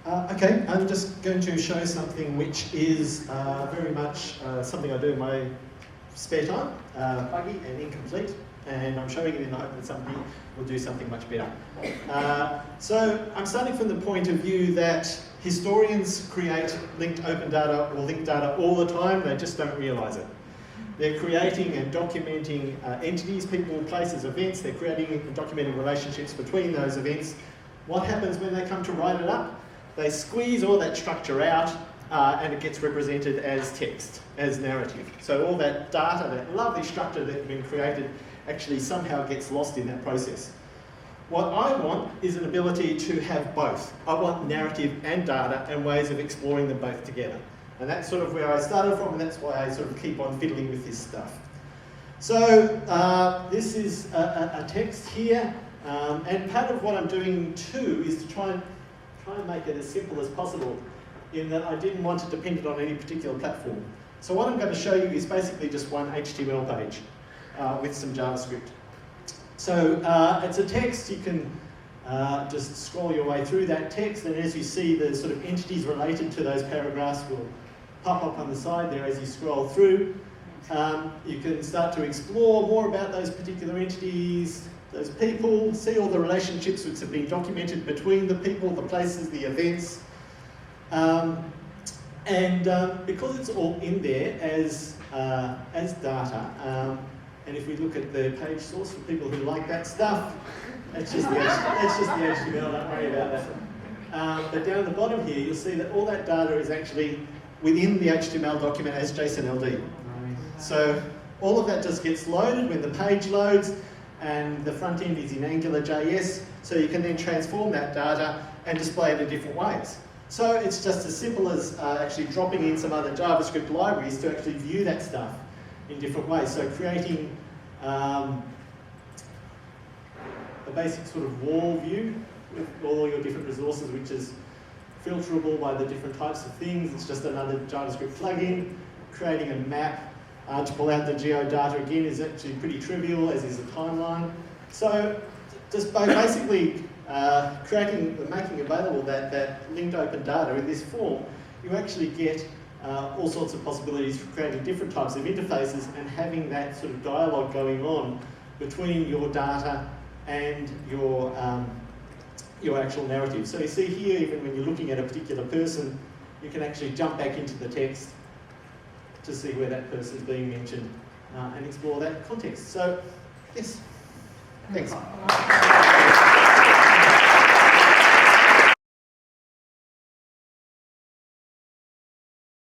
Okay, I'm just going to show something which is very much something I do in my spare time, buggy and incomplete, and I'm showing it in the hope that somebody will do something much better. So I'm starting from the point of view that historians create linked open data or linked data all the time, they just don't realise it. They're creating and documenting entities, people, places, events, they're creating and documenting relationships between those events. What happens when they come to write it up? They squeeze all that structure out and it gets represented as text, as narrative. So all that data, that lovely structure that's been created, actually somehow gets lost in that process. What I want is an ability to have both. I want narrative and data and ways of exploring them both together. And that's sort of where I started from, and that's why I sort of keep on fiddling with this stuff. So this is a text here, and part of what I'm doing too is to try and make it as simple as possible, in that I didn't want it dependent on any particular platform. So what I'm going to show you is basically just one HTML page with some JavaScript. So it's a text, you can just scroll your way through that text, and as you see, the sort of entities related to those paragraphs will pop up on the side there as you scroll through. You can start to explore more about those particular entities, those people, see all the relationships which have been documented between the people, the places, the events. Because it's all in there as data, and if we look at the page source for people who like that stuff, that's just the HTML, don't worry about that. But down at the bottom here, you'll see that all that data is actually within the HTML document as JSON-LD. So all of that just gets loaded when the page loads, and the front end is in AngularJS, so you can then transform that data and display it in different ways. So it's just as simple as actually dropping in some other JavaScript libraries to actually view that stuff in different ways. So creating a basic sort of wall view with all your different resources, which is filterable by the different types of things. It's just another JavaScript plugin. Creating a map to pull out the geodata again is actually pretty trivial, as is a timeline. So just by basically creating and making available that linked open data in this form, you actually get all sorts of possibilities for creating different types of interfaces and having that sort of dialogue going on between your data and your actual narrative. So you see here, even when you're looking at a particular person, you can actually jump back into the text to see where that person is being mentioned and explore that context. So, yes, thanks.